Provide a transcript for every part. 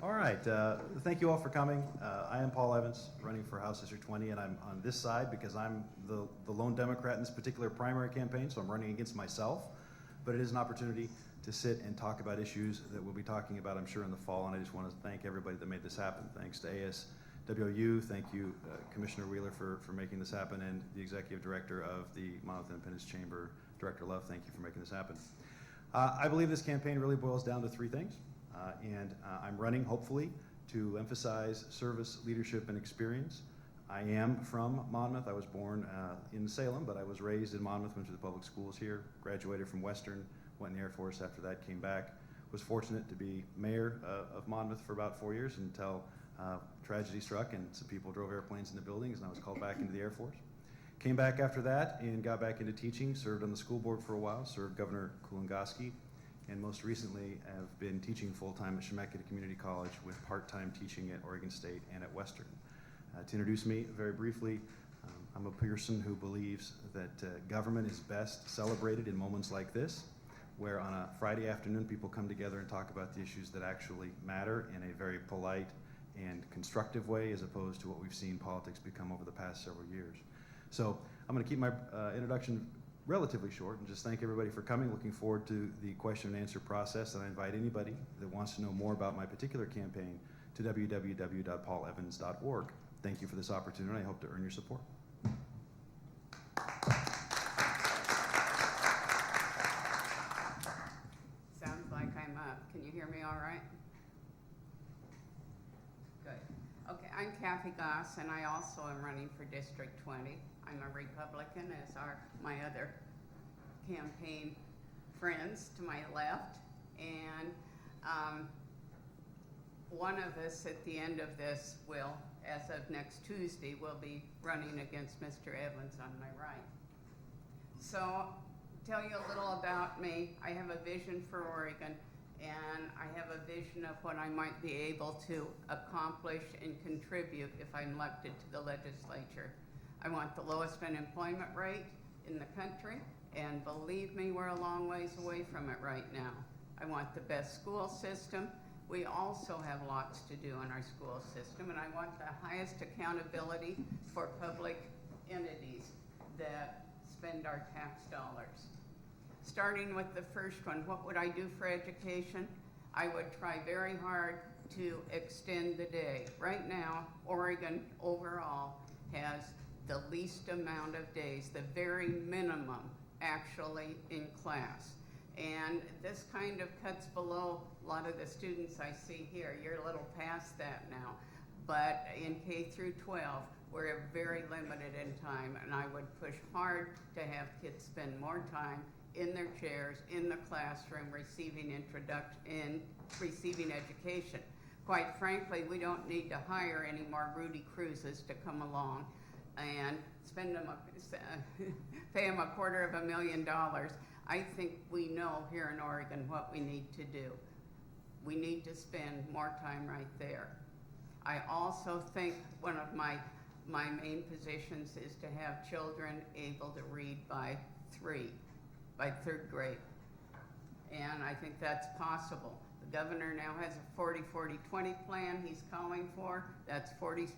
All right, thank you all for coming. I am Paul Evans, running for House District 20, and I'm on this side because I'm the lone Democrat in this particular primary campaign, so I'm running against myself. But it is an opportunity to sit and talk about issues that we'll be talking about, I'm sure, in the fall, and I just want to thank everybody that made this happen. Thanks to ASWU, thank you, Commissioner Wheeler, for making this happen, and the Executive Director of the Monmouth Independence Chamber, Director Love, thank you for making this happen. I believe this campaign really boils down to three things. I'm running, hopefully, to emphasize service, leadership, and experience. I am from Monmouth. I was born in Salem, but I was raised in Monmouth, went to the public schools here, graduated from Western, went in the Air Force after that, came back. Was fortunate to be mayor of Monmouth for about 4 years until tragedy struck and some people drove airplanes into buildings, and I was called back into the Air Force. Came back after that and got back into teaching, served on the school board for a while, served Governor Kulongoski, and most recently have been teaching full-time at Chemeketa Community College with part-time teaching at Oregon State and at Western. To introduce me very briefly, I'm a person who believes that government is best celebrated in moments like this, where on a Friday afternoon people come together and talk about the issues that actually matter in a very polite and constructive way, as opposed to what we've seen politics become over the past several years. So I'm going to keep my introduction relatively short and just thank everybody for coming. Looking forward to the question and answer process, and I invite anybody that wants to know more about my particular campaign to www.paulevans.org. Thank you for this opportunity. I hope to earn your support. Sounds like I'm up. Can you hear me all right? Good. Okay, I'm Kathy Goss, and I also am running for District 20. I'm a Republican, as are my other campaign friends to my left. And one of us at the end of this will, as of next Tuesday, will be running against Mr. Evans on my right. So, tell you a little about me. I have a vision for Oregon, and I have a vision of what I might be able to accomplish and contribute if I'm elected to the legislature. I want the lowest unemployment rate in the country, and believe me, we're a long ways away from it right now. I want the best school system. We also have lots to do in our school system, and I want the highest accountability for public entities that spend our tax dollars. Starting with the first one, what would I do for education? I would try very hard to extend the day. Right now, Oregon overall has the least amount of days, the very minimum actually in class. And this kind of cuts below a lot of the students I see here. You're a little past that now. But in K through 12, we're very limited in time, and I would push hard to have kids spend more time in their chairs, in the classroom, receiving education. Quite frankly, we don't need to hire any more Rudy Cruzes to come along and pay them $250,000. I think we know here in Oregon what we need to do. We need to spend more time right there. I also think one of my main positions is to have children able to read by third grade. And I think that's possible. The governor now has a 40-40-20 plan he's calling for. That's 40%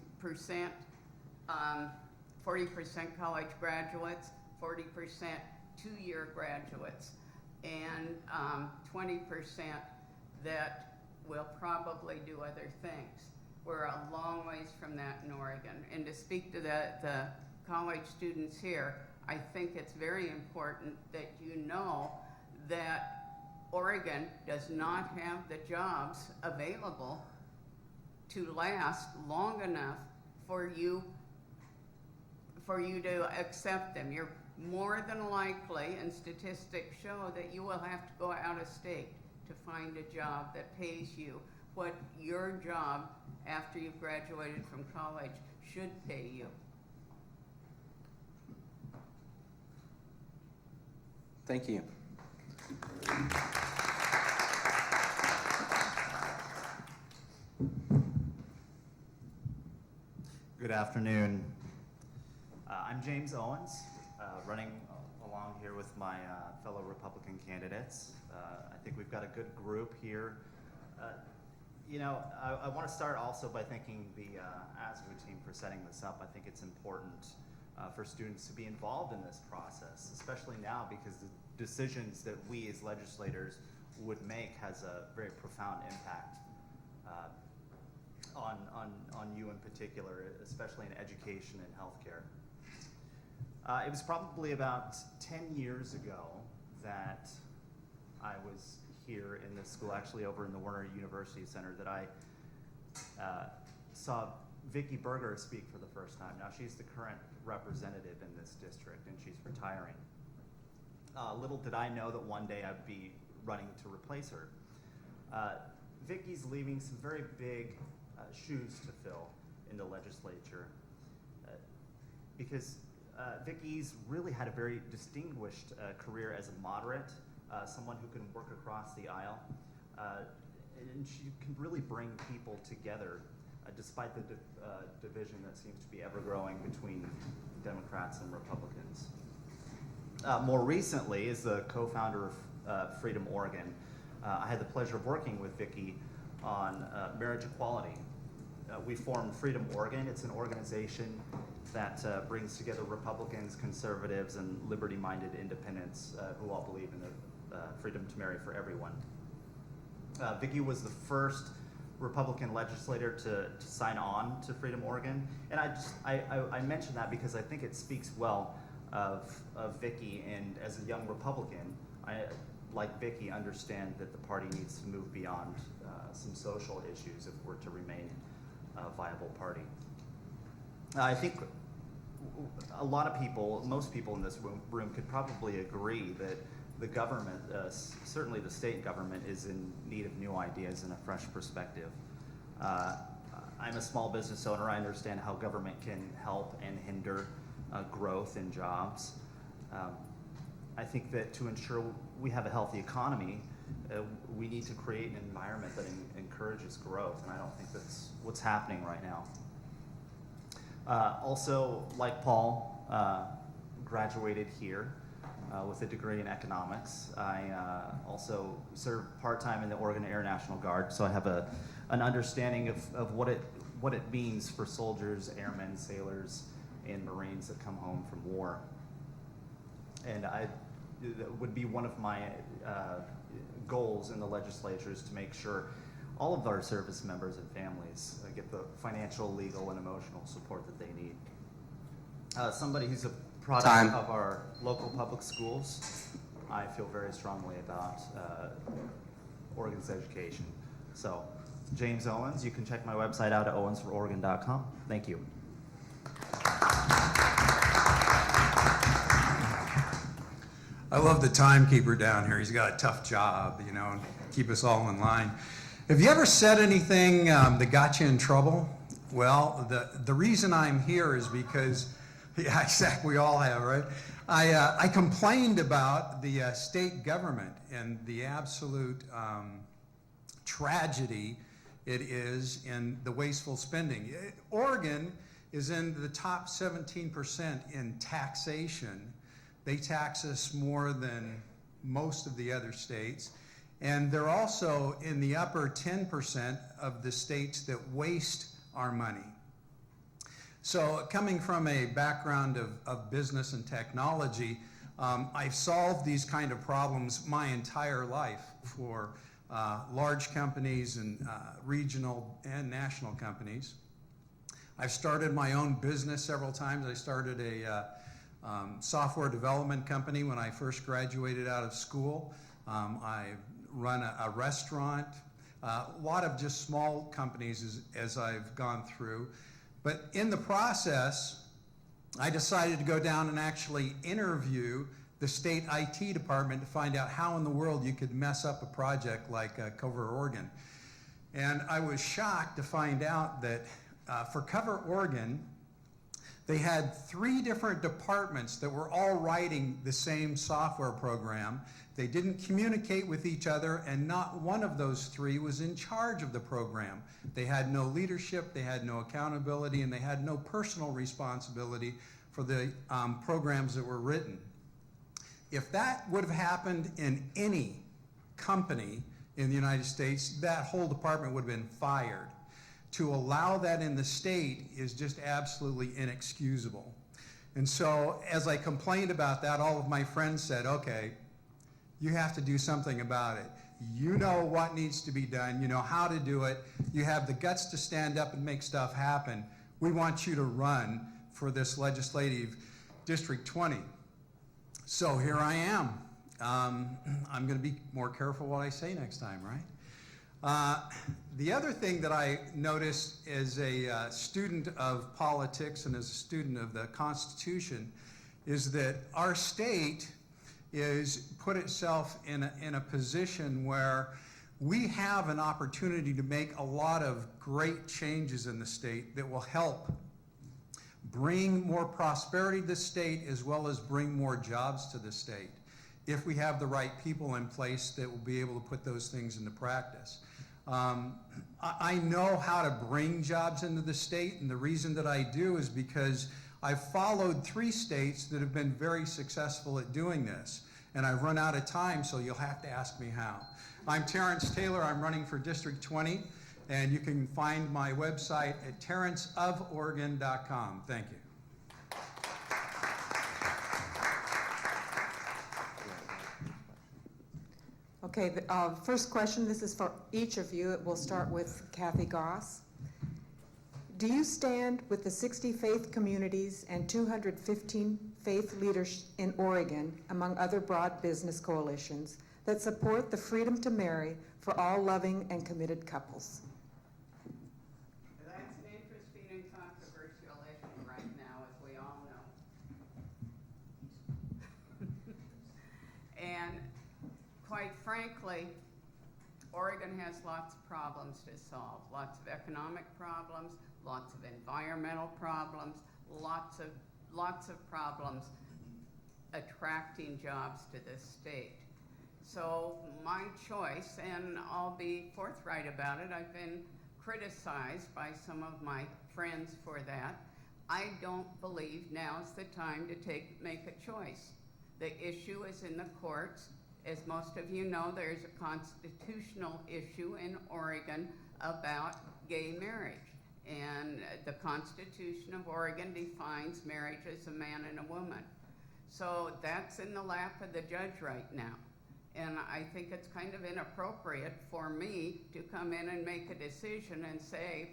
college graduates, 40% two-year graduates, and 20% that will probably do other things. We're a long ways from that in Oregon. And to speak to the college students here, I think it's very important that you know that Oregon does not have the jobs available to last long enough for you to accept them. You're more than likely, and statistics show, that you will have to go out of state to find a job that pays you what your job after you've graduated from college should pay you. Thank you. Good afternoon. I'm James Owens, running along here with my fellow Republican candidates. I think we've got a good group here. You know, I want to start also by thanking the ASVU team for setting this up. I think it's important for students to be involved in this process, especially now because the decisions that we as legislators would make has a very profound impact on you in particular, especially in education and healthcare. It was probably about 10 years ago that I was here in this school, actually over in the Warner University Center, that I saw Vicki Berger speak for the first time. Now she's the current representative in this district and she's retiring. Little did I know that one day I'd be running to replace her. Vicki's leaving some very big shoes to fill in the legislature because Vicki's really had a very distinguished career as a moderate, someone who can work across the aisle, and she can really bring people together despite the division that seems to be ever-growing between Democrats and Republicans. More recently, as the co-founder of Freedom Oregon, I had the pleasure of working with Vicki on marriage equality. We formed Freedom Oregon. It's an organization that brings together Republicans, conservatives, and liberty-minded independents who all believe in the freedom to marry for everyone. Vicki was the first Republican legislator to sign on to Freedom Oregon, and I mention that because I think it speaks well of Vicki, and as a young Republican, I, like Vicki, understand that the party needs to move beyond some social issues if we're to remain a viable party. I think a lot of people, most people in this room could probably agree that the government, certainly the state government, is in need of new ideas and a fresh perspective. I'm a small business owner. I understand how government can help and hinder growth and jobs. I think that to ensure we have a healthy economy, we need to create an environment that encourages growth, and I don't think that's what's happening right now. Also, like Paul, graduated here with a degree in economics. I also serve part-time in the Oregon Air National Guard, so I have an understanding of what it means for soldiers, airmen, sailors, and Marines that come home from war. And that would be one of my goals in the legislature is to make sure all of our service members and families get the financial, legal, and emotional support that they need. Somebody who's a product of our local public schools, I feel very strongly about Oregon's education. So, James Owens, you can check my website out at owensfororegon.com. Thank you. I love the timekeeper down here. He's got a tough job, you know, and keep us all in line. Have you ever said anything that got you in trouble? Well, the reason I'm here is because, yeah, exactly, we all have, right? I complained about the state government and the absolute tragedy it is in the wasteful spending. Oregon is in the top 17% in taxation. They tax us more than most of the other states. And they're also in the upper 10% of the states that waste our money. So coming from a background of business and technology, I've solved these kind of problems my entire life for large companies and regional and national companies. I've started my own business several times. I started a software development company when I first graduated out of school. I run a restaurant, a lot of just small companies as I've gone through. But in the process, I decided to go down and actually interview the state IT department to find out how in the world you could mess up a project like Cover Oregon. And I was shocked to find out that for Cover Oregon, they had 3 different departments that were all writing the same software program. They didn't communicate with each other, and not one of those 3 was in charge of the program. They had no leadership, they had no accountability, and they had no personal responsibility for the programs that were written. If that would have happened in any company, in the United States, that whole department would have been fired. To allow that in the state is just absolutely inexcusable. And so as I complained about that, all of my friends said, okay, you have to do something about it. You know what needs to be done. You know how to do it. You have the guts to stand up and make stuff happen. We want you to run for this legislative District 20. So here I am. I'm going to be more careful what I say next time, right? The other thing that I noticed as a student of politics and as a student of the Constitution is that our state is put itself in a position where we have an opportunity to make a lot of great changes in the state that will help bring more prosperity to the state as well as bring more jobs to the state if we have the right people in place that will be able to put those things into practice. I know how to bring jobs into the state, and the reason that I do is because I've followed 3 states that have been very successful at doing this, and I've run out of time, so you'll have to ask me how. I'm Terrence Taylor. I'm running for District 20, and you can find my website at terrenceoforegon.com. Thank you. Okay, the first question, this is for each of you. We'll start with Kathy Goss. Do you stand with the 60 faith communities and 215 faith leaders in Oregon, among other broad business coalitions, that support the freedom to marry for all loving and committed couples? That's an interesting and controversial issue right now, as we all know. And quite frankly, Oregon has lots of problems to solve, lots of economic problems, lots of environmental problems, lots of problems attracting jobs to this state. So my choice, and I'll be forthright about it, I've been criticized by some of my friends for that. I don't believe now's the time to make a choice. The issue is in the courts. As most of you know, there's a constitutional issue in Oregon about gay marriage. And the Constitution of Oregon defines marriage as a man and a woman. So that's in the lap of the judge right now. And I think it's kind of inappropriate for me to come in and make a decision and say,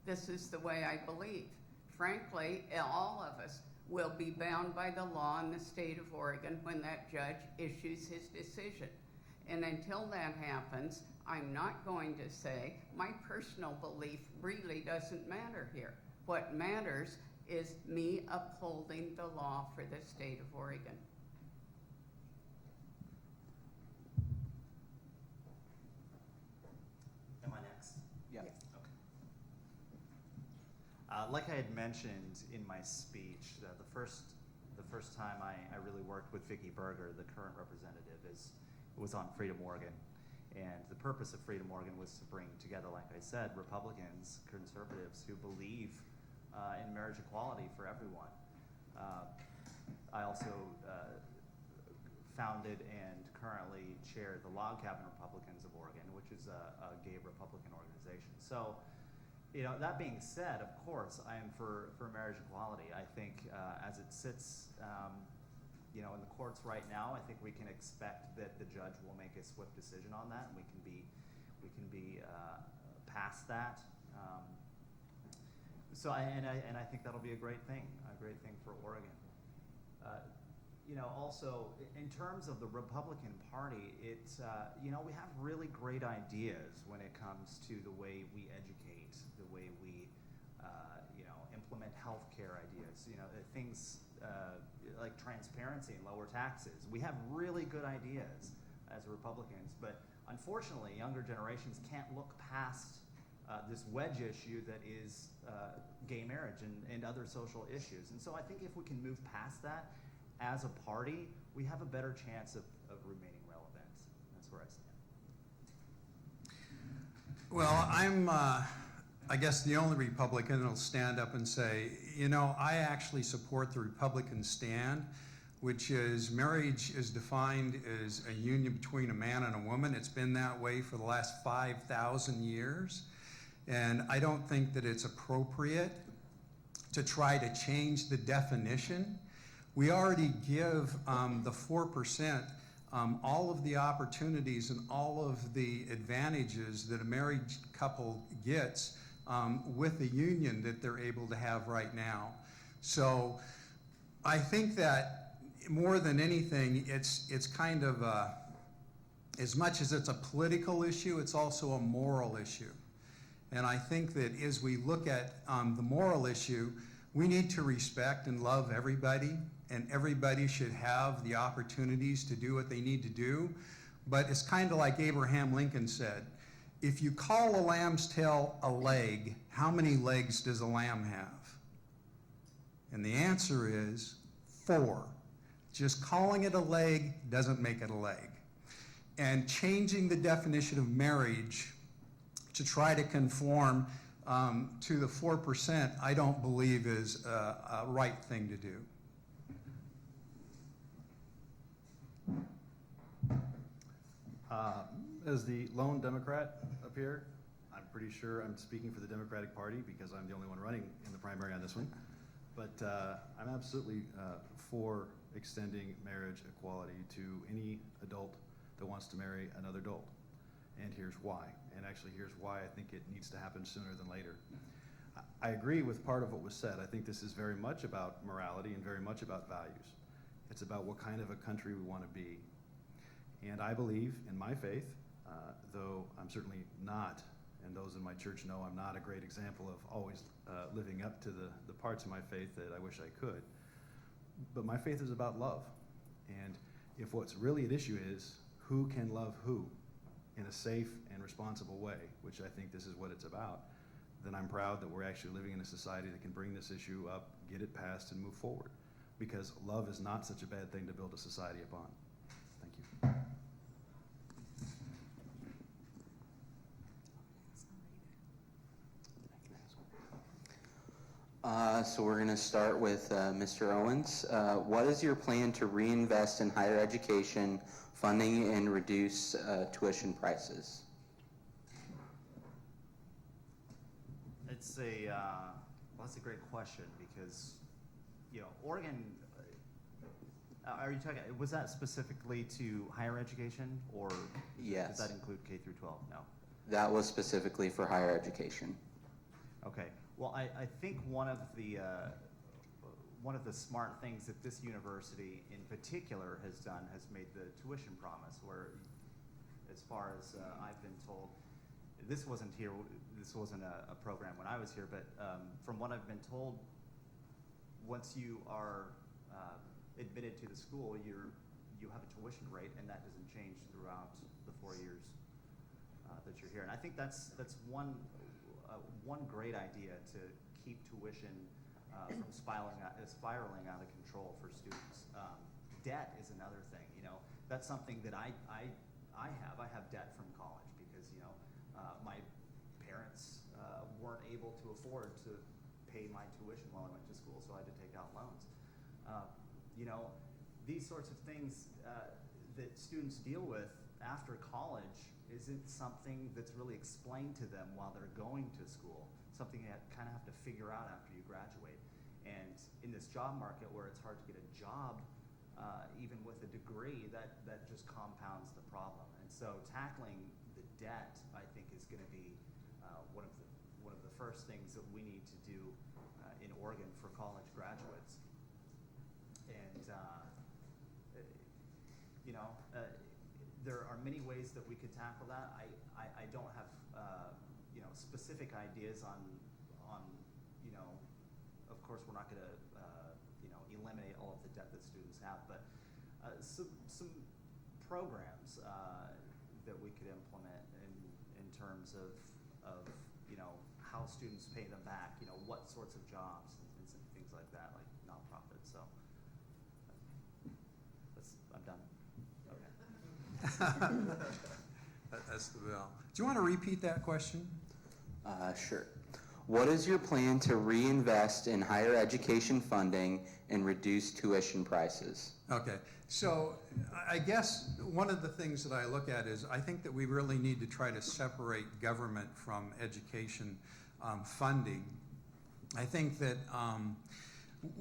this is the way I believe. Frankly, all of us will be bound by the law in the state of Oregon when that judge issues his decision. And until that happens, I'm not going to say my personal belief really doesn't matter here. What matters is me upholding the law for the state of Oregon. Am I next? Yeah. Yes. Okay. Like I had mentioned in my speech, the first time I really worked with Vicki Berger, the current representative, was on Freedom Oregon. And the purpose of Freedom Oregon was to bring together, like I said, Republicans, conservatives who believe in marriage equality for everyone. I also founded and currently chair the Log Cabin Republicans of Oregon, which is a gay Republican organization. So, that being said, of course, I am for marriage equality. I think as it sits, in the courts right now, I think we can expect that the judge will make a swift decision on that, and we can be past that. And I think that'll be a great thing for Oregon. Also in terms of the Republican Party, it's we have really great ideas when it comes to the way we educate, the way we implement healthcare ideas. Things like transparency and lower taxes. We have really good ideas as Republicans, but unfortunately, younger generations can't look past this wedge issue that is gay marriage and other social issues. And so I think if we can move past that as a party, we have a better chance of remaining relevant. That's where I stand. Well, I'm, I guess, the only Republican that'll stand up and say, I actually support the Republican stand which is marriage is defined as a union between a man and a woman. It's been that way for the last 5,000 years. And I don't think that it's appropriate to try to change the definition. We already give the 4% all of the opportunities and all of the advantages that a married couple gets with the union that they're able to have right now. So I think that more than anything, it's kind of as much as it's a political issue, it's also a moral issue. And I think that as we look at the moral issue, we need to respect and love everybody, and everybody should have the opportunities to do what they need to do. But it's kind of like Abraham Lincoln said, if you call a lamb's tail a leg, how many legs does a lamb have? And the answer is 4. Just calling it a leg doesn't make it a leg. And changing the definition of marriage to try to conform to the 4%, I don't believe is a right thing to do. As the lone Democrat up here, I'm pretty sure I'm speaking for the Democratic Party because I'm the only one running in the primary on this one. But I'm absolutely for extending marriage equality to any adult that wants to marry another adult. And here's why. And actually, here's why I think it needs to happen sooner than later. I agree with part of what was said. I think this is very much about morality and very much about values. It's about what kind of a country we want to be. And I believe in my faith, though I'm certainly not, and those in my church know I'm not a great example of always living up to the parts of my faith that I wish I could. But my faith is about love. And if what's really at issue is who can love who in a safe and responsible way, which I think this is what it's about, then I'm proud that we're actually living in a society that can bring this issue up, get it passed, and move forward. Because love is not such a bad thing to build a society upon. Thank you. So we're going to start with Mr. Owens. What is your plan to reinvest in higher education funding and reduce tuition prices? It's that's a great question because, Oregon, are you talking, was that specifically to higher education or Yes. does that include K through 12? No. That was specifically for higher education. Okay. Well, I think one of the smart things that this university in particular has done has made the tuition promise, where, as far as I've been told, this wasn't a program when I was here, but from what I've been told, once you are admitted to the school, you have a tuition rate, and that doesn't change throughout the 4 years that you're here. And I think that's one great idea to keep tuition from spiraling out of control for students. Debt is another thing. That's something that I have. I have debt from college because my parents weren't able to afford to pay my tuition while I went to school, so I had to take out loans. These sorts of things that students deal with after college isn't something that's really explained to them while they're going to school, something you kind of have to figure out after you graduate. And in this job market where it's hard to get a job, even with a degree, that just compounds the problem. And so tackling the debt, I think, is going to be one of the first things that we need to do in Oregon for college graduates. And there are many ways that we could tackle that. I don't have specific ideas on of course we're not going to eliminate all of the debt that students have, but some programs that we could implement in terms of how students pay them back, what sorts of jobs and some things like that, like nonprofits. So I'm done. That's the bill. Do you want to repeat that question? Sure. What is your plan to reinvest in higher education funding and reduce tuition prices? Okay, so I guess one of the things that I look at is I think that we really need to try to separate government from education funding. I think that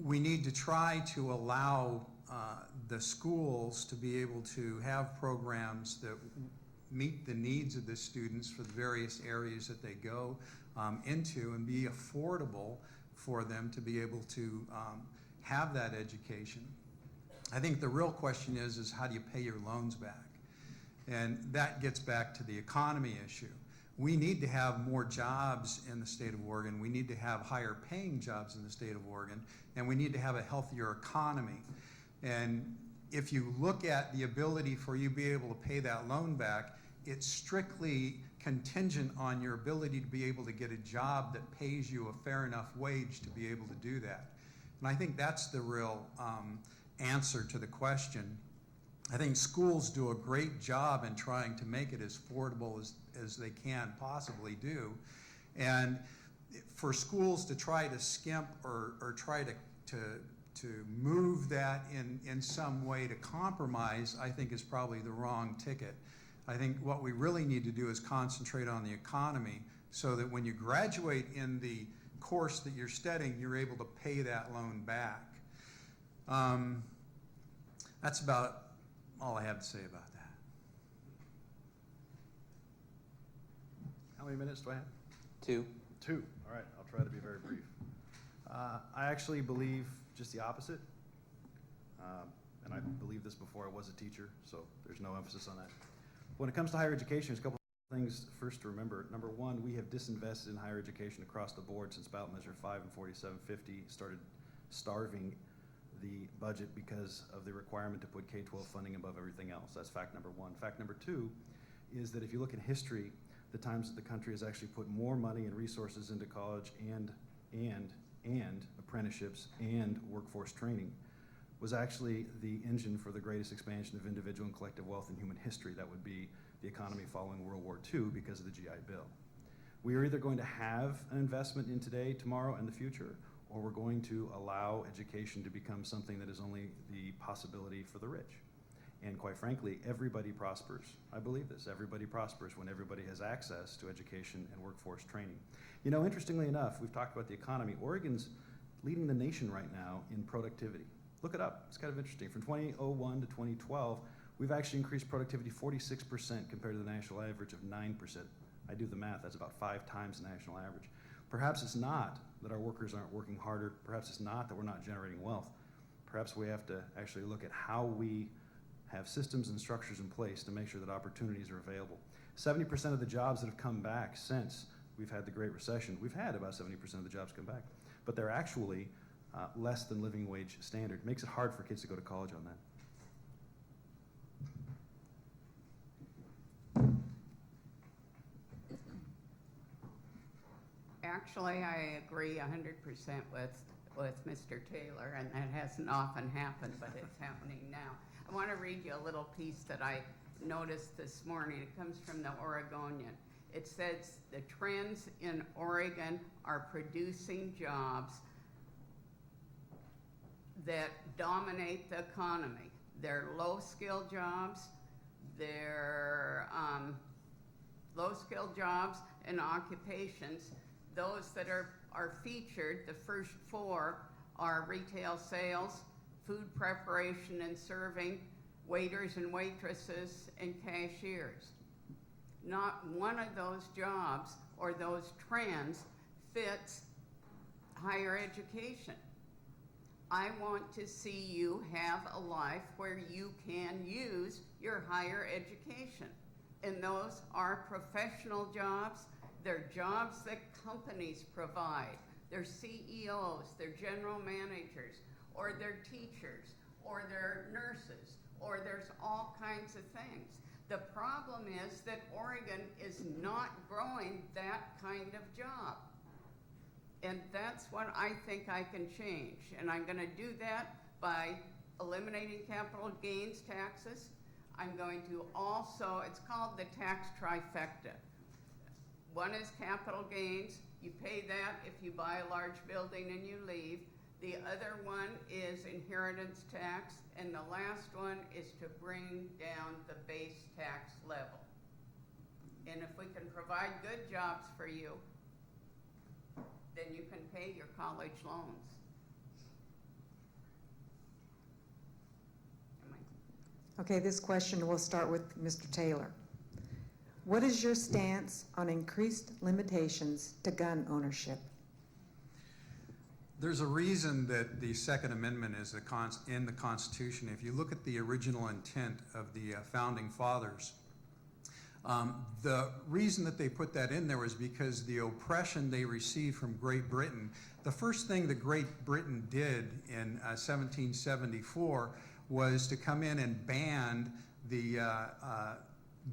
we need to try to allow the schools to be able to have programs that meet the needs of the students for the various areas that they go into, and be affordable for them to be able to have that education. I think the real question is how do you pay your loans back? And that gets back to the economy issue. We need to have more jobs in the state of Oregon. We need to have higher paying jobs in the state of Oregon, and we need to have a healthier economy. And if you look at the ability for you to be able to pay that loan back, it's strictly contingent on your ability to be able to get a job that pays you a fair enough wage to be able to do that. And I think that's the real answer to the question. I think schools do a great job in trying to make it as affordable as they can possibly do. And for schools to try to skimp or try to move that in some way to compromise, I think is probably the wrong ticket. I think what we really need to do is concentrate on the economy so that when you graduate in the course that you're studying, you're able to pay that loan back. That's about all I have to say about that. How many minutes do I have? 2. 2. All right, I'll try to be very brief. I actually believe just the opposite. And I believed this before I was a teacher, so there's no emphasis on that. When it comes to higher education, there's a couple of things first to remember. Number one, we have disinvested in higher education across the board since ballot measure 5 and 4750 started starving the budget because of the requirement to put K-12 funding above everything else. That's fact number one. Fact number two is that if you look in history, the times that the country has actually put more money and resources into college and apprenticeships and workforce training was actually the engine for the greatest expansion of individual and collective wealth in human history. That would be the economy following World War II because of the GI Bill. We are either going to have an investment in today, tomorrow, and the future, or we're going to allow education to become something that is only the possibility for the rich. And quite frankly, everybody prospers. I believe this. Everybody prospers when everybody has access to education and workforce training. You know, interestingly enough, we've talked about the economy. Oregon's leading the nation right now in productivity. Look it up. It's kind of interesting. From 2001 to 2012, we've actually increased productivity 46% compared to the national average of 9%. I do the math. That's about 5 times the national average. Perhaps it's not that our workers aren't working harder. Perhaps it's not that we're not generating wealth. Perhaps we have to actually look at how we have systems and structures in place to make sure that opportunities are available. 70% of the jobs that have come back since we've had the Great Recession, we've had about 70% of the jobs come back, but they're actually less than living wage standard. It makes it hard for kids to go to college on that. Actually, I agree 100% with Mr. Taylor, and that hasn't often happened, but it's happening now. I want to read you a little piece that I noticed this morning. It comes from the Oregonian. It says, the trends in Oregon are producing jobs that dominate the economy. They're low-skilled jobs, they're low-skilled jobs and occupations. Those that are featured, the first 4 are retail sales, food preparation and serving, waiters and waitresses, and cashiers. Not one of those jobs or those trends fits higher education. I want to see you have a life where you can use your higher education. And those are professional jobs. They're jobs that companies provide. They're CEOs, they're general managers, or they're teachers, or they're nurses, or there's all kinds of things. The problem is that Oregon is not growing that kind of job. And that's what I think I can change. And I'm going to do that by eliminating capital gains taxes. I'm going to also, it's called the tax trifecta. One is capital gains. You pay that if you buy a large building and you leave. The other one is inheritance tax, and the last one is to bring down the base tax level. And if we can provide good jobs for you, then you can pay your college loans. Okay, this question will start with Mr. Taylor. What is your stance on increased limitations to gun ownership? There's a reason that the Second Amendment is in the Constitution. If you look at the original intent of the Founding Fathers, the reason that they put that in there was because the oppression they received from Great Britain. The first thing that Great Britain did in 1774 was to come in and ban the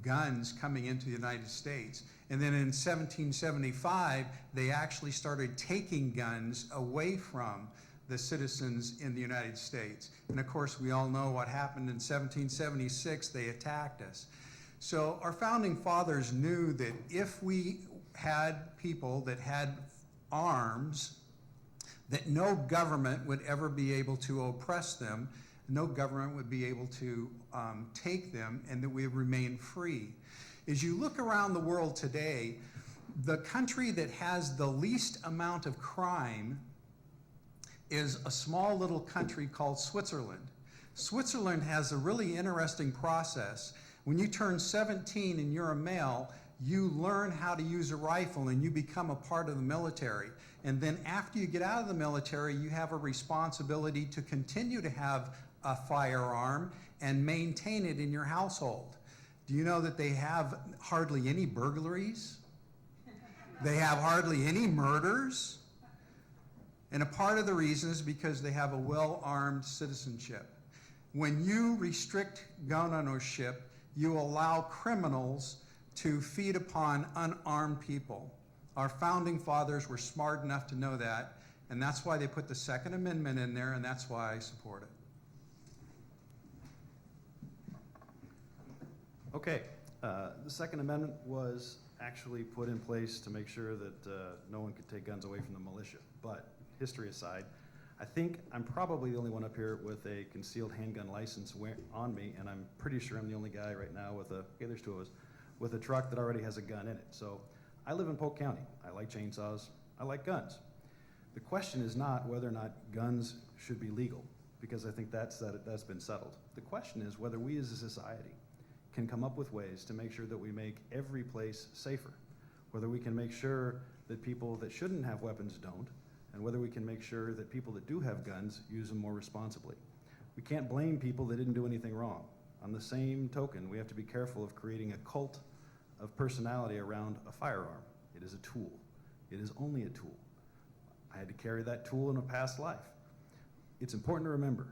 guns coming into the United States. And then in 1775, they actually started taking guns away from the citizens in the United States. And of course, we all know what happened in 1776. They attacked us. So our founding fathers knew that if we had people that had arms, that no government would ever be able to oppress them, no government would be able to take them, and that we would remain free. As you look around the world today, the country that has the least amount of crime is a small little country called Switzerland. Switzerland has a really interesting process. When you turn 17 and you're a male, you learn how to use a rifle and you become a part of the military. And then after you get out of the military, you have a responsibility to continue to have a firearm and maintain it in your household. Do you know that they have hardly any burglaries? They have hardly any murders? And a part of the reason is because they have a well-armed citizenship. When you restrict gun ownership, you allow criminals to feed upon unarmed people. Our founding fathers were smart enough to know that, and that's why they put the Second Amendment in there, and that's why I support it. Okay, the Second Amendment was actually put in place to make sure that no one could take guns away from the militia. But history aside, I think I'm probably the only one up here with a concealed handgun license on me, and I'm pretty sure I'm the only guy right now with there's two of us, with a truck that already has a gun in it. So I live in Polk County. I like chainsaws. I like guns. The question is not whether or not guns should be legal, because I think that's been settled. The question is whether we as a society can come up with ways to make sure that we make every place safer, whether we can make sure that people that shouldn't have weapons don't, and whether we can make sure that people that do have guns use them more responsibly. We can't blame people that didn't do anything wrong. On the same token, we have to be careful of creating a cult of personality around a firearm. It is a tool. It is only a tool. I had to carry that tool in a past life. It's important to remember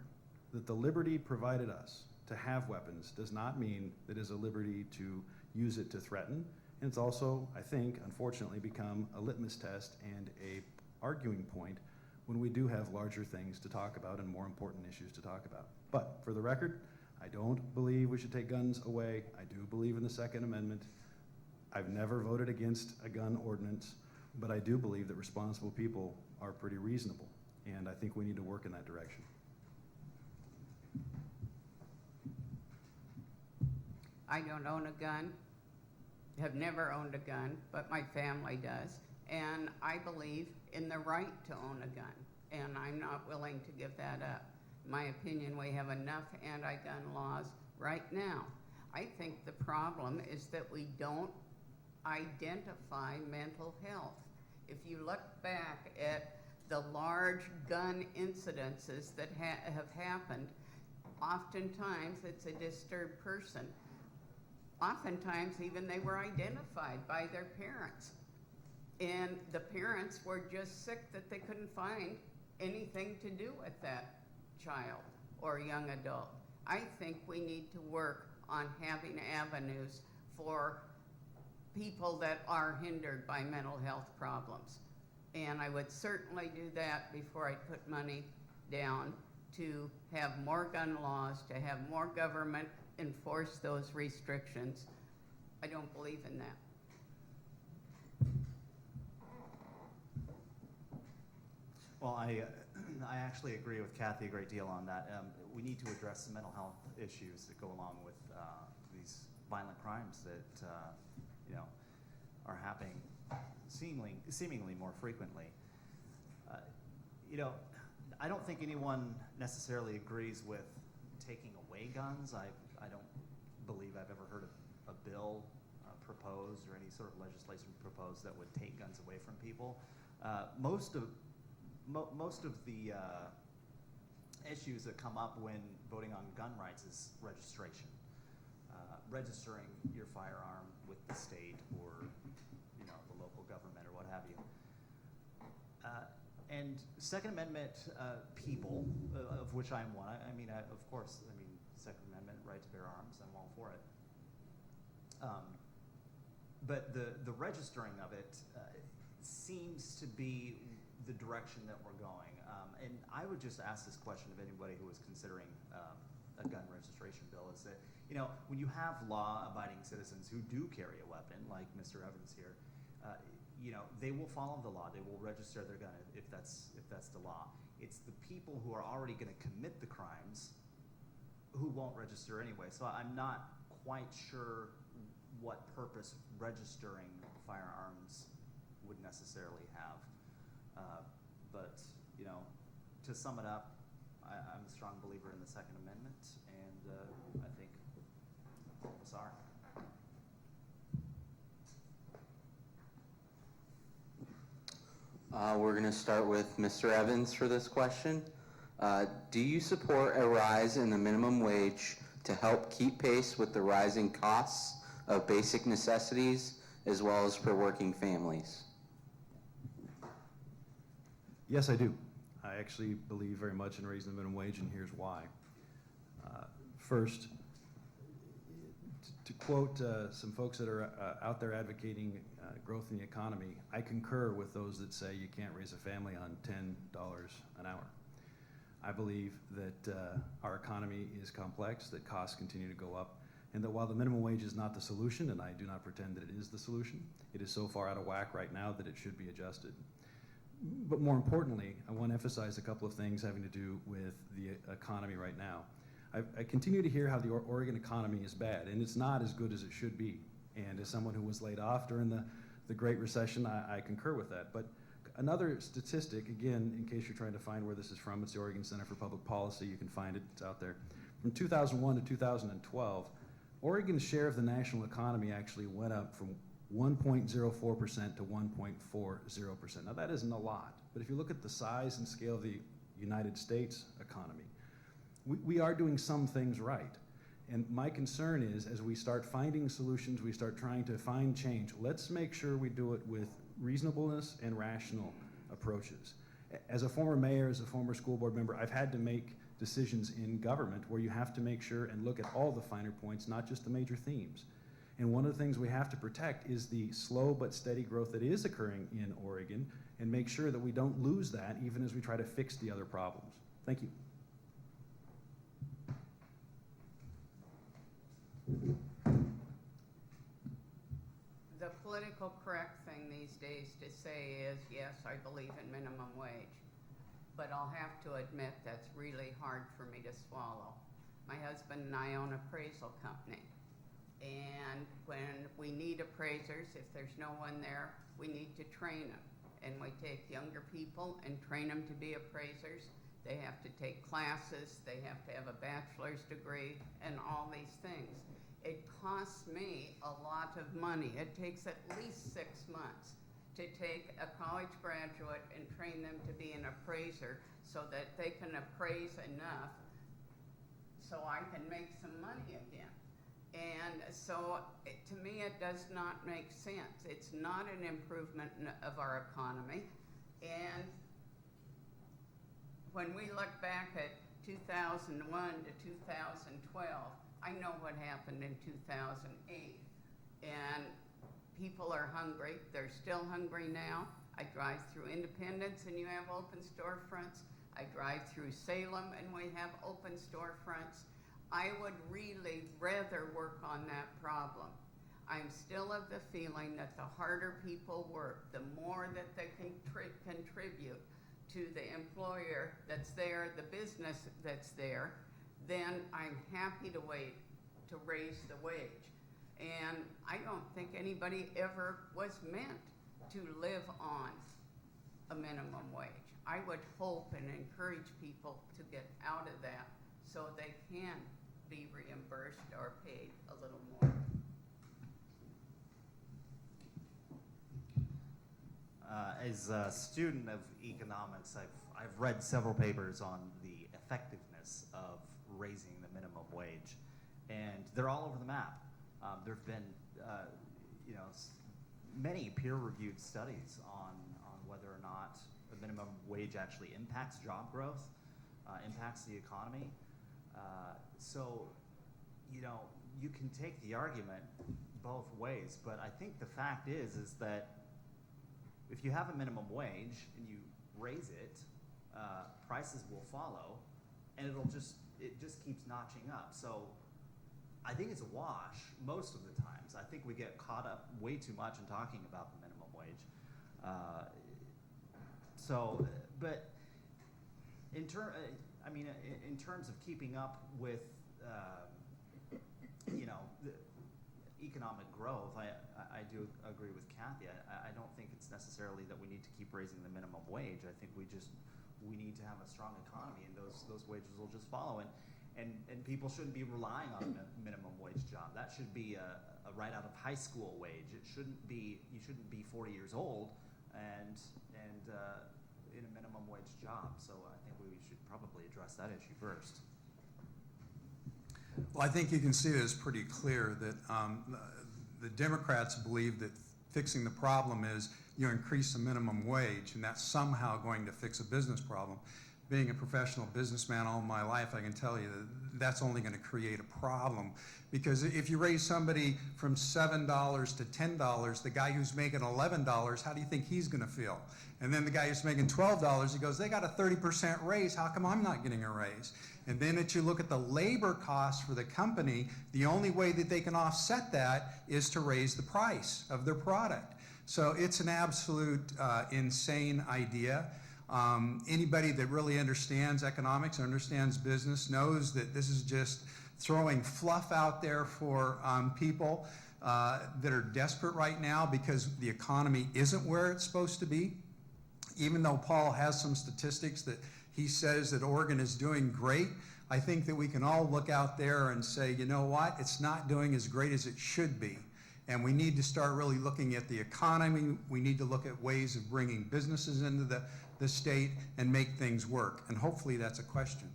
that the liberty provided us to have weapons does not mean that it is a liberty to use it to threaten. And it's also, I think, unfortunately become a litmus test and a arguing point when we do have larger things to talk about and more important issues to talk about. But for the record, I don't believe we should take guns away. I do believe in the Second Amendment. I've never voted against a gun ordinance, but I do believe that responsible people are pretty reasonable, and I think we need to work in that direction. I don't own a gun, have never owned a gun, but my family does. And I believe in the right to own a gun, and I'm not willing to give that up. In my opinion, we have enough anti-gun laws right now. I think the problem is that we don't identify mental health. If you look back at the large gun incidences that have happened, oftentimes it's a disturbed person. Oftentimes even they were identified by their parents. And the parents were just sick that they couldn't find anything to do with that child or young adult. I think we need to work on having avenues for people that are hindered by mental health problems. And I would certainly do that before I put money down to have more gun laws, to have more government enforce those restrictions. I don't believe in that. Well, I actually agree with Kathy a great deal on that. We need to address the mental health issues that go along with these violent crimes that are happening seemingly more frequently. I don't think anyone necessarily agrees with taking away guns. I don't believe I've ever heard of a bill proposed or any sort of legislation proposed that would take guns away from people. Most of the issues that come up when voting on gun rights is registration, registering your firearm with the state or the local government or what have you. And Second Amendment people, of which I'm one. Of course, Second Amendment right to bear arms. I'm all for it. But the registering of it seems to be the direction that we're going. And I would just ask this question of anybody who is considering a gun registration bill: is that when you have law-abiding citizens who do carry a weapon, like Mr. Evans here, they will follow the law. They will register their gun if that's the law. It's the people who are already going to commit the crimes who won't register anyway. So I'm not quite sure what purpose registering firearms would necessarily have. But to sum it up, I'm a strong believer in the Second Amendment, and I think all of us are. We're going to start with Mr. Evans for this question. Do you support a rise in the minimum wage to help keep pace with the rising costs of basic necessities as well as for working families? Yes, I do. I actually believe very much in raising the minimum wage, and here's why. First, to quote some folks that are out there advocating growth in the economy, I concur with those that say you can't raise a family on $10 an hour. I believe that our economy is complex, that costs continue to go up, and that while the minimum wage is not the solution, and I do not pretend that it is the solution, it is so far out of whack right now that it should be adjusted. But more importantly, I want to emphasize a couple of things having to do with the economy right now. I continue to hear how the Oregon economy is bad, and it's not as good as it should be. And as someone who was laid off during the Great Recession, I concur with that. But another statistic, again, in case you're trying to find where this is from, it's the Oregon Center for Public Policy. You can find it, it's out there. From 2001 to 2012, Oregon's share of the national economy actually went up from 1.04% to 1.40%. Now that isn't a lot, but if you look at the size and scale of the United States economy, we are doing some things right. And my concern is, as we start finding solutions, we start trying to find change, let's make sure we do it with reasonableness and rational approaches. As a former mayor, as a former school board member, I've had to make decisions in government where you have to make sure and look at all the finer points, not just the major themes. And one of the things we have to protect is the slow but steady growth that is occurring in Oregon, and make sure that we don't lose that even as we try to fix the other problems. Thank you. The political correct thing these days to say is, yes, I believe in minimum wage, but I'll have to admit that's really hard for me to swallow. My husband and I own an appraisal company, and when we need appraisers, if there's no one there, we need to train them. And we take younger people and train them to be appraisers. They have to take classes, they have to have a bachelor's degree, and all these things. It costs me a lot of money. It takes at least 6 months to take a college graduate and train them to be an appraiser so that they can appraise enough so I can make some money again. And so to me, it does not make sense. It's not an improvement of our economy. And when we look back at 2001 to 2012, I know what happened in 2008. And people are hungry. They're still hungry now. I drive through Independence and you have open storefronts. I drive through Salem and we have open storefronts. I would really rather work on that problem. I'm still of the feeling that the harder people work, the more that they can contribute to the employer that's there, the business that's there, then I'm happy to wait to raise the wage. And I don't think anybody ever was meant to live on a minimum wage. I would hope and encourage people to get out of that so they can be reimbursed or paid a little more. As a student of economics, I've read several papers on the effectiveness of raising the minimum wage, and they're all over the map. There have been, many peer-reviewed studies on whether or not the minimum wage actually impacts job growth, impacts the economy. So, you can take the argument both ways, but I think the fact is that if you have a minimum wage and you raise it, prices will follow, and it just keeps notching up. So I think it's a wash most of the times. I think we get caught up way too much in talking about the minimum wage. But in terms of keeping up with the economic growth, I do agree with Kathy. I don't think it's necessarily that we need to keep raising the minimum wage. I think we need to have a strong economy, and those wages will just follow. And people shouldn't be relying on a minimum wage job. That should be a right out of high school wage. You shouldn't be 40 years old and in a minimum wage job. So I think we should probably address that issue first. Well, I think you can see this pretty clear that the Democrats believe that fixing the problem is you increase the minimum wage, and that's somehow going to fix a business problem. Being a professional businessman all my life, I can tell you that that's only going to create a problem. Because if you raise somebody from $7 to $10, the guy who's making $11, how do you think he's going to feel? And then the guy who's making $12, he goes, they got a 30% raise, how come I'm not getting a raise? And then if you look at the labor costs for the company, the only way that they can offset that is to raise the price of their product. So it's an absolute insane idea. Anybody that really understands economics, understands business, knows that this is just throwing fluff out there for people that are desperate right now because the economy isn't where it's supposed to be. Even though Paul has some statistics that he says that Oregon is doing great, I think that we can all look out there and say, you know what, it's not doing as great as it should be. And we need to start really looking at the economy. We need to look at ways of bringing businesses into the state and make things work. And hopefully that's a question.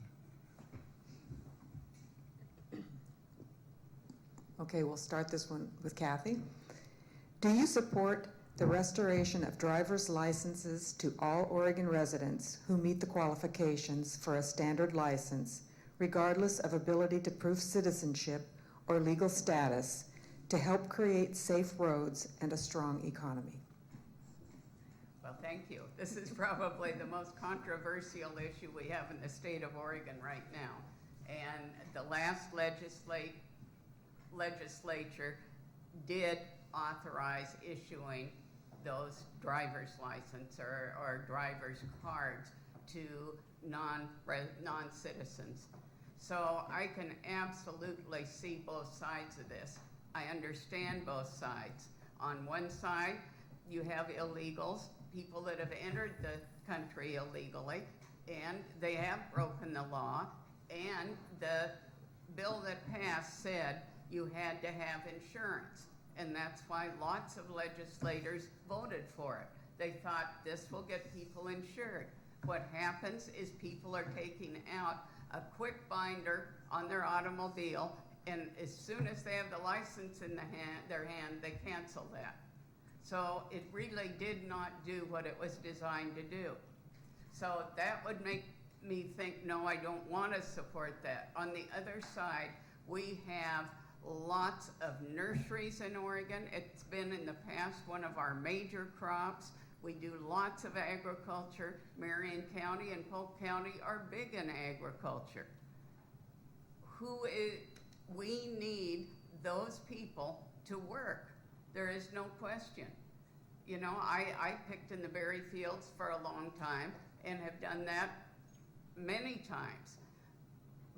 Okay, we'll start this one with Kathy. Do you support the restoration of driver's licenses to all Oregon residents who meet the qualifications for a standard license, regardless of ability to prove citizenship or legal status, to help create safe roads and a strong economy? Well, thank you. This is probably the most controversial issue we have in the state of Oregon right now. And the last legislature did authorize issuing those driver's license or driver's cards to non-citizens. So I can absolutely see both sides of this. I understand both sides. On one side, you have illegals, people that have entered the country illegally, and they have broken the law, and the bill that passed said you had to have insurance, and that's why lots of legislators voted for it. They thought this will get people insured. What happens is people are taking out a quick binder on their automobile, and as soon as they have the license in their hand, they cancel that. So it really did not do what it was designed to do. So that would make me think, no, I don't want to support that. On the other side, we have lots of nurseries in Oregon. It's been in the past one of our major crops. We do lots of agriculture. Marion County and Polk County are big in agriculture. We need those people to work. There is no question. You know, I picked in the berry fields for a long time, and have done that many times.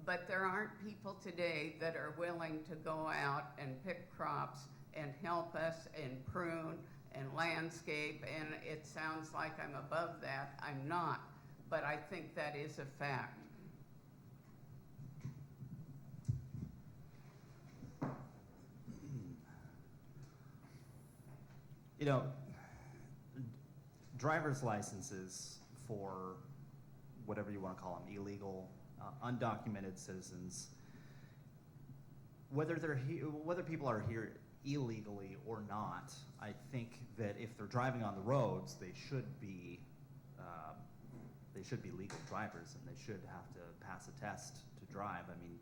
But there aren't people today that are willing to go out and pick crops and help us and prune and landscape, and it sounds like I'm above that. I'm not, but I think that is a fact. You know, driver's licenses for whatever you want to call them, illegal, undocumented citizens, whether people are here illegally or not, I think that if they're driving on the roads, they should be legal drivers, and they should have to pass a test to drive. I mean,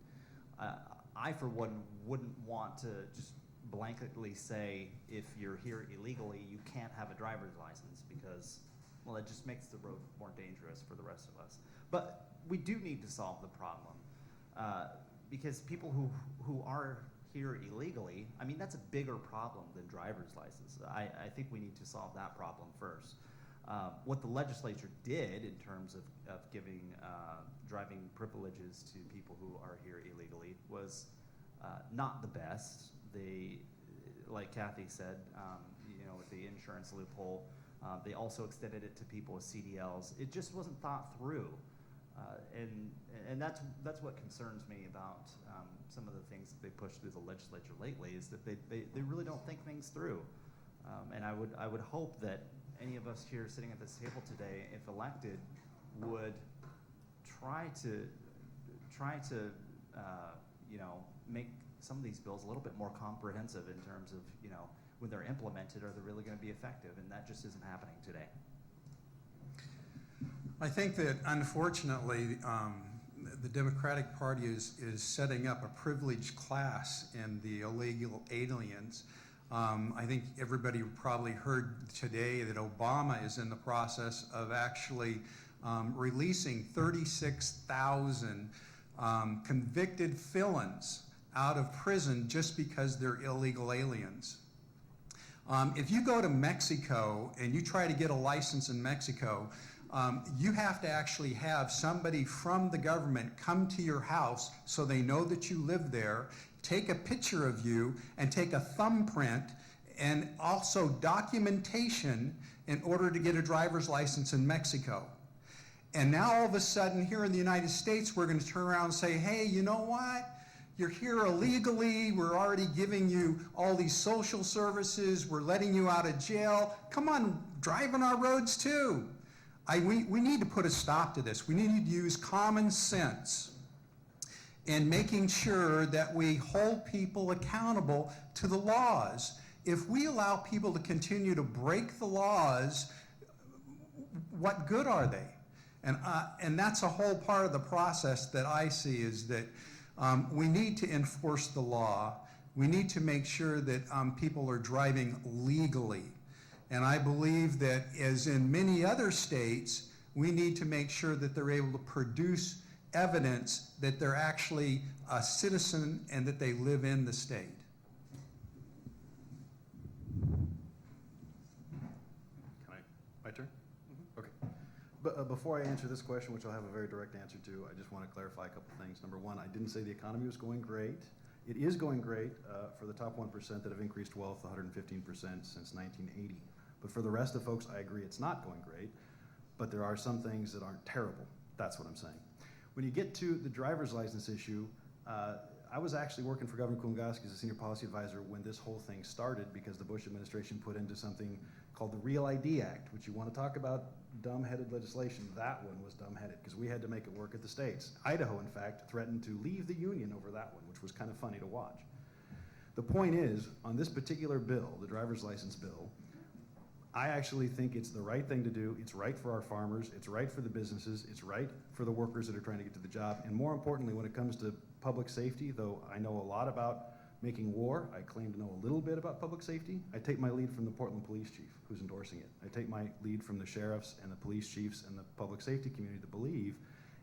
I for one wouldn't want to just blanketly say if you're here illegally you can't have a driver's license, because, well, it just makes the road more dangerous for the rest of us. But we do need to solve the problem, because people who are here illegally, I mean, that's a bigger problem than driver's license. I think we need to solve that problem first. What the legislature did in terms of giving driving privileges to people who are here illegally was not the best. They, like Kathy said, you know, with the insurance loophole, they also extended it to people with CDLs. It just wasn't thought through, and that's what concerns me about some of the things that they pushed through the legislature lately, is that they really don't think things through. And I would hope that any of us here sitting at this table today, if elected, would try to you know, make some of these bills a little bit more comprehensive in terms of, you know, when they're implemented, are they really going to be effective? And that just isn't happening today. I think that, unfortunately, the Democratic Party is setting up a privileged class in the illegal aliens. I think everybody probably heard today that Obama is in the process of actually releasing 36,000 convicted felons out of prison just because they're illegal aliens. If you go to Mexico and you try to get a license in Mexico, you have to actually have somebody from the government come to your house so they know that you live there, take a picture of you, and take a thumbprint, and also documentation in order to get a driver's license in Mexico. And now all of a sudden here in the United States, we're going to turn around and say, hey, you know what? You're here illegally. We're already giving you all these social services. We're letting you out of jail. Come on, drive on our roads too. We need to put a stop to this. We need to use common sense in making sure that we hold people accountable to the laws. If we allow people to continue to break the laws, what good are they? And that's a whole part of the process that I see, is that we need to enforce the law. We need to make sure that people are driving legally. And I believe that, as in many other states, we need to make sure that they're able to produce evidence that they're actually a citizen and that they live in the state. My turn? Okay. But before I answer this question, which I'll have a very direct answer to, I just want to clarify a couple things. Number one, I didn't say the economy was going great. It is going great for the top 1% that have increased wealth 115% since 1980. But for the rest of folks, I agree it's not going great, but there are some things that aren't terrible. That's what I'm saying. When you get to the driver's license issue, I was actually working for Governor Kulingoski as a senior policy advisor when this whole thing started, because the Bush administration put into something called the Real ID Act, which, you want to talk about dumb-headed legislation, that one was dumb-headed, because we had to make it work at the states. Idaho, in fact, threatened to leave the union over that one, which was kind of funny to watch. The point is, on this particular bill, the driver's license bill, I actually think it's the right thing to do. It's right for our farmers. It's right for the businesses. It's right for the workers that are trying to get to the job. And more importantly, when it comes to public safety, though I know a lot about making war, I claim to know a little bit about public safety. I take my lead from the Portland police chief, who's endorsing it. I take my lead from the sheriffs and the police chiefs and the public safety community that believe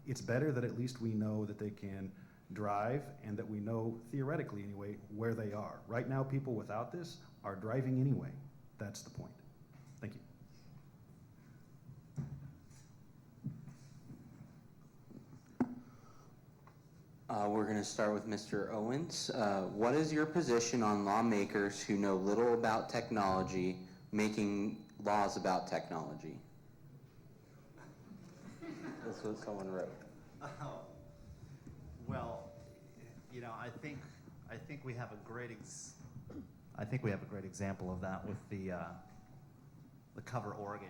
it's better that at least we know that they can drive, and that we know, theoretically anyway, where they are. Right now, people without this are driving anyway. That's the point. Thank you. We're going to start with Mr. Owens. What is your position on lawmakers who know little about technology making laws about technology? That's what someone wrote. Oh, well, you know, I think we have a great example of that with the Cover Oregon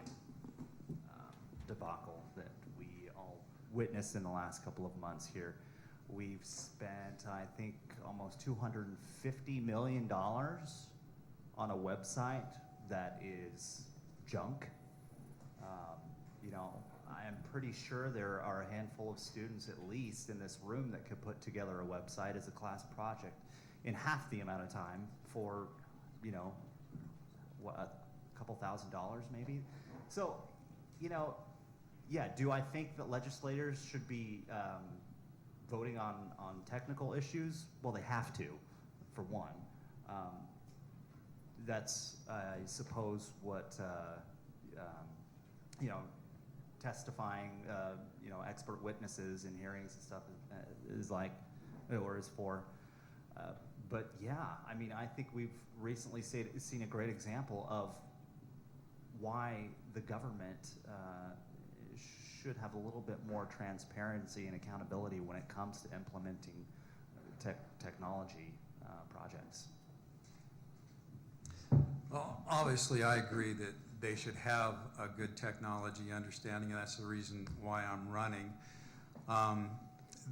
debacle that we all witnessed in the last couple of months here. We've spent, I think, almost $250 million on a website that is junk. You know, I am pretty sure there are a handful of students, at least in this room, that could put together a website as a class project in half the amount of time for, you know, what, a couple $1,000s maybe. So, you know, yeah, do I think that legislators should be voting on technical issues? Well, they have to, for one. That's, I suppose, what, you know, testifying, you know, expert witnesses in hearings and stuff is like, or is for. But yeah, I mean, I think we've recently seen a great example of why the government should have a little bit more transparency and accountability when it comes to implementing technology projects. Well, obviously, I agree that they should have a good technology understanding, and that's the reason why I'm running.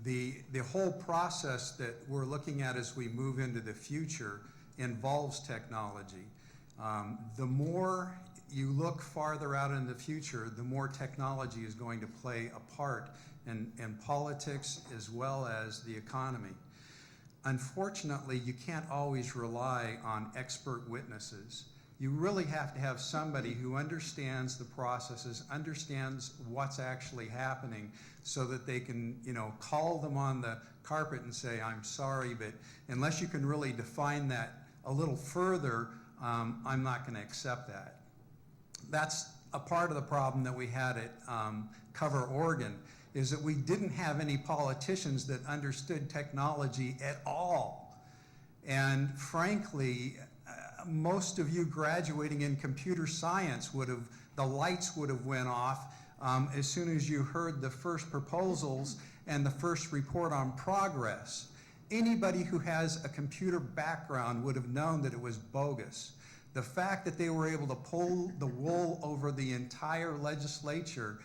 The whole process that we're looking at as we move into the future involves technology. The more you look farther out in the future, the more technology is going to play a part in politics as well as the economy. Unfortunately, you can't always rely on expert witnesses. You really have to have somebody who understands the processes, understands what's actually happening, so that they can, you know, call them on the carpet and say, I'm sorry, but unless you can really define that a little further, I'm not going to accept that. That's a part of the problem that we had at Cover Oregon, is that we didn't have any politicians that understood technology at all. And frankly, most of you graduating in computer science the lights would have went off as soon as you heard the first proposals and the first report on progress. Anybody who has a computer background would have known that it was bogus. The fact that they were able to pull the wool over the entire legislature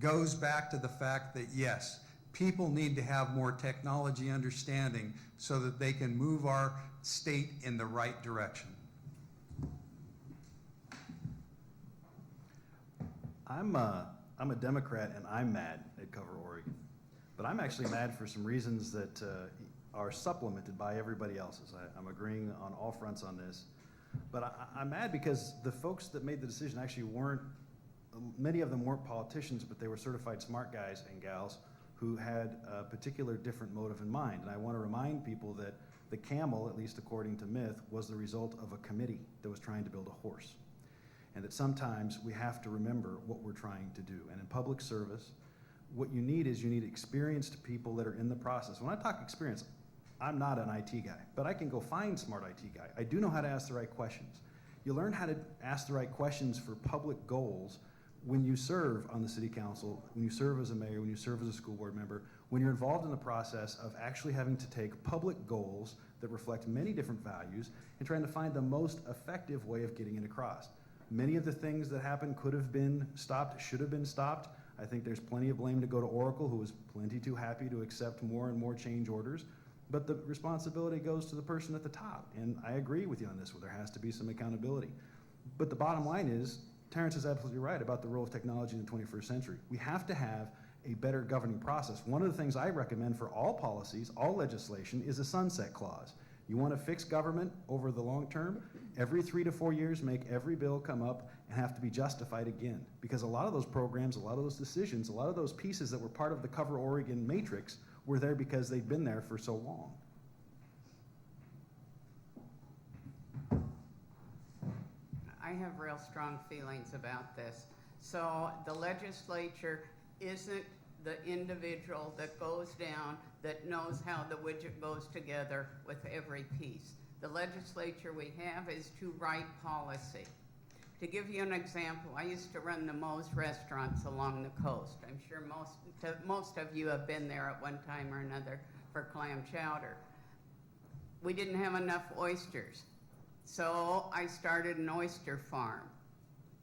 goes back to the fact that, yes, people need to have more technology understanding so that they can move our state in the right direction. I'm a Democrat, and I'm mad at Cover Oregon. But I'm actually mad for some reasons that are supplemented by everybody else's. I'm agreeing on all fronts on this. But I'm mad because the folks that made the decision actually weren't, many of them weren't politicians, but they were certified smart guys and gals who had a particular different motive in mind. And I want to remind people that the camel, at least according to myth, was the result of a committee that was trying to build a horse. And that sometimes we have to remember what we're trying to do. And in public service, what you need is you need experienced people that are in the process. When I talk experience, I'm not an IT guy, but I can go find smart IT guy. I do know how to ask the right questions. You learn how to ask the right questions for public goals when you serve on the city council, when you serve as a mayor, when you serve as a school board member, when you're involved in the process of actually having to take public goals that reflect many different values and trying to find the most effective way of getting it across. Many of the things that happened could have been stopped, should have been stopped. I think there's plenty of blame to go to Oracle, who was plenty too happy to accept more and more change orders. But the responsibility goes to the person at the top. And I agree with you on this, where there has to be some accountability. But the bottom line is, Terrence is absolutely right about the role of technology in the 21st century. We have to have a better governing process. One of the things I recommend for all policies, all legislation, is a sunset clause. You want to fix government over the long term? Every 3 to 4 years, make every bill come up and have to be justified again. Because a lot of those programs, a lot of those decisions, a lot of those pieces that were part of the Cover Oregon matrix were there because they'd been there for so long. I have real strong feelings about this. So the legislature isn't the individual that goes down, that knows how the widget goes together with every piece. The legislature we have is to write policy. To give you an example, I used to run the Moe's restaurants along the coast. I'm sure most of you have been there at one time or another for clam chowder. We didn't have enough oysters, so I started an oyster farm.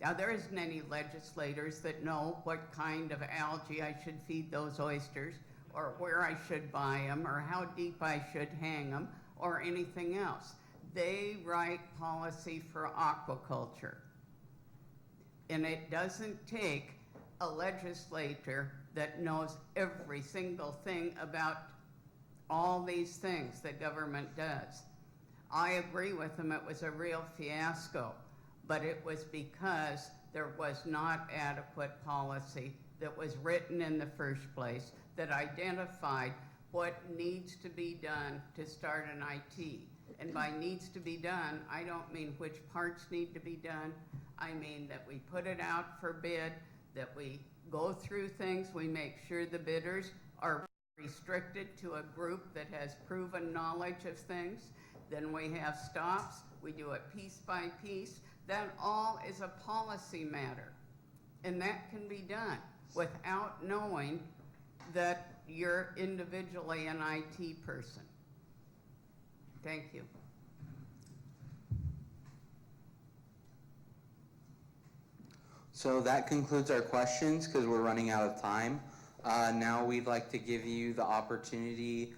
Now, there isn't any legislators that know what kind of algae I should feed those oysters, or where I should buy them, or how deep I should hang them, or anything else. They write policy for aquaculture. And it doesn't take a legislator that knows every single thing about all these things that government does. I agree with them, it was a real fiasco, but it was because there was not adequate policy that was written in the first place that identified what needs to be done to start an IT. And by needs to be done, I don't mean which parts need to be done. I mean that we put it out for bid, that we go through things, we make sure the bidders are restricted to a group that has proven knowledge of things. Then we have stops, we do it piece by piece. That all is a policy matter. And that can be done without knowing that you're individually an IT person. Thank you. So that concludes our questions because we're running out of time. Now we'd like to give you the opportunity,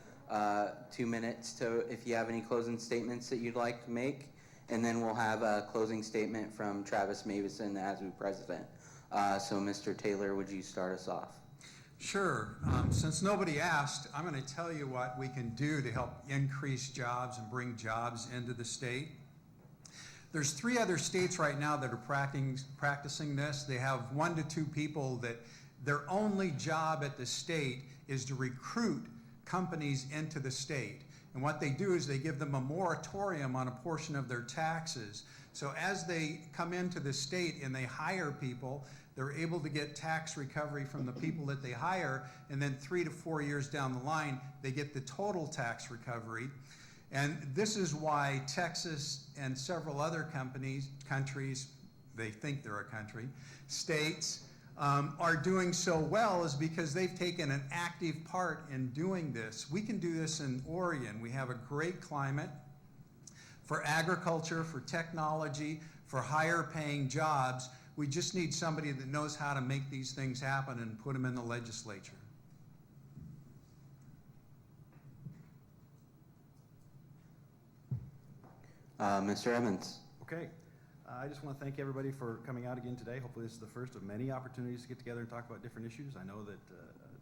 2 minutes to, if you have any closing statements that you'd like to make, and then we'll have a closing statement from Travis Mavison, the ASBU president. So Mr. Taylor, would you start us off? Sure. Since nobody asked, I'm going to tell you what we can do to help increase jobs and bring jobs into the state. There's 3 other states right now that are practicing this. They have 1 to 2 people that their only job at the state is to recruit companies into the state. And what they do is they give them a moratorium on a portion of their taxes. So as they come into the state and they hire people, they're able to get tax recovery from the people that they hire, and then 3 to 4 years down the line, they get the total tax recovery. And this is why Texas and several other countries, they think they're a country, states, are doing so well is because they've taken an active part in doing this. We can do this in Oregon. We have a great climate for agriculture, for technology, for higher paying jobs. We just need somebody that knows how to make these things happen and put them in the legislature. Mr. Evans. Okay. I just want to thank everybody for coming out again today. Hopefully this is the first of many opportunities to get together and talk about different issues. I know that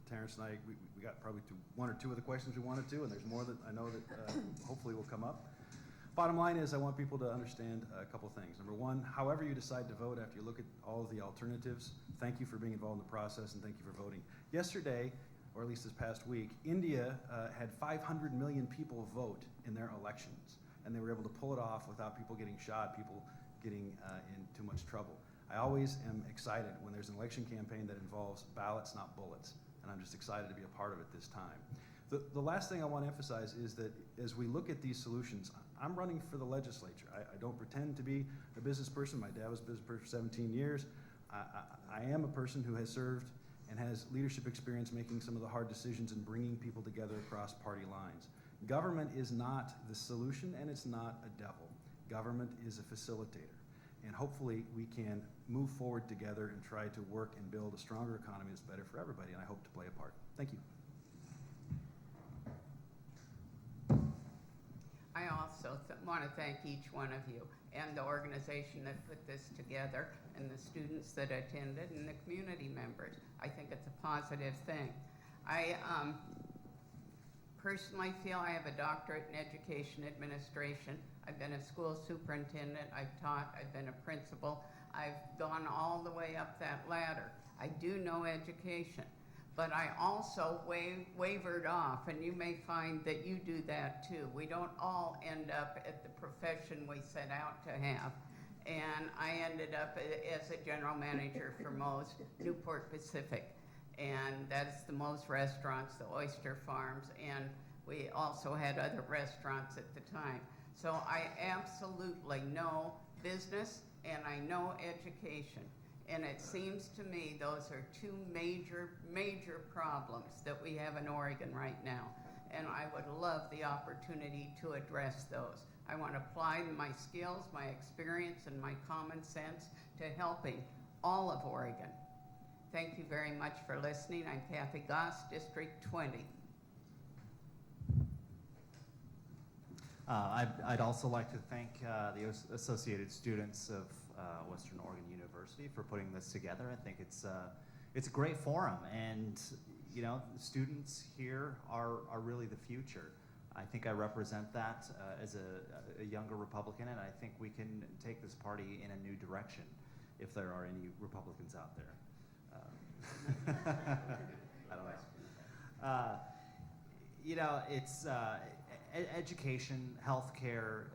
Terrence and I, we got probably 1 or 2 of the questions we wanted to, and there's more that I know that hopefully will come up. Bottom line is I want people to understand a couple things. Number 1, however you decide to vote after you look at all of the alternatives, thank you for being involved in the process and thank you for voting. Yesterday, or at least this past week, India had 500 million people vote in their elections, and they were able to pull it off without people getting shot, people getting in too much trouble. I always am excited when there's an election campaign that involves ballots, not bullets, and I'm just excited to be a part of it this time. The last thing I want to emphasize is that as we look at these solutions, I'm running for the legislature. I don't pretend to be a business person. My dad was a business person for 17 years. I am a person who has served and has leadership experience making some of the hard decisions and bringing people together across party lines. Government is not the solution, and it's not a devil. Government is a facilitator, and hopefully we can move forward together and try to work and build a stronger economy that's better for everybody, and I hope to play a part. Thank you. I also want to thank each one of you and the organization that put this together and the students that attended and the community members. I think it's a positive thing. I personally feel I have a doctorate in education administration. I've been a school superintendent, I've taught, I've been a principal. I've gone all the way up that ladder. I do know education, but I also wavered off, and you may find that you do that too. We don't all end up at the profession we set out to have. And I ended up as a general manager for Moe's Newport Pacific. and that's the most restaurants, the oyster farms, and we also had other restaurants at the time. So I absolutely know business and I know education. And it seems to me those are two major, major problems that we have in Oregon right now. And I would love the opportunity to address those. I want to apply my skills, my experience, and my common sense to helping all of Oregon. Thank you very much for listening. I'm Kathy Goss, District 20. I'd also like to thank the Associated Students of Western Oregon University for putting this together. I think it's a great forum, and you know, students here are really the future. I think I represent that as a younger Republican, and I think we can take this party in a new direction if there are any Republicans out there. I don't know. You know, it's education, healthcare,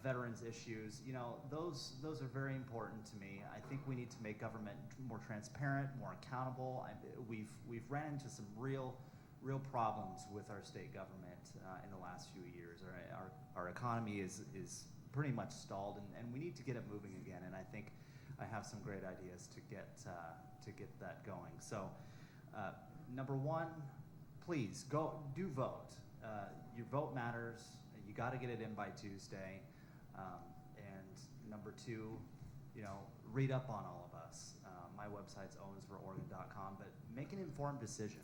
veterans issues. You know, those are very important to me. I think we need to make government more transparent, more accountable. We've ran into some real problems with our state government in the last few years. Our economy is pretty much stalled, and we need to get it moving again. And I think I have some great ideas to get that going. So, number one, please do vote. Your vote matters. You got to get it in by Tuesday. And number two, you know, read up on all of us. My website's owensfororegon.com, but make an informed decision.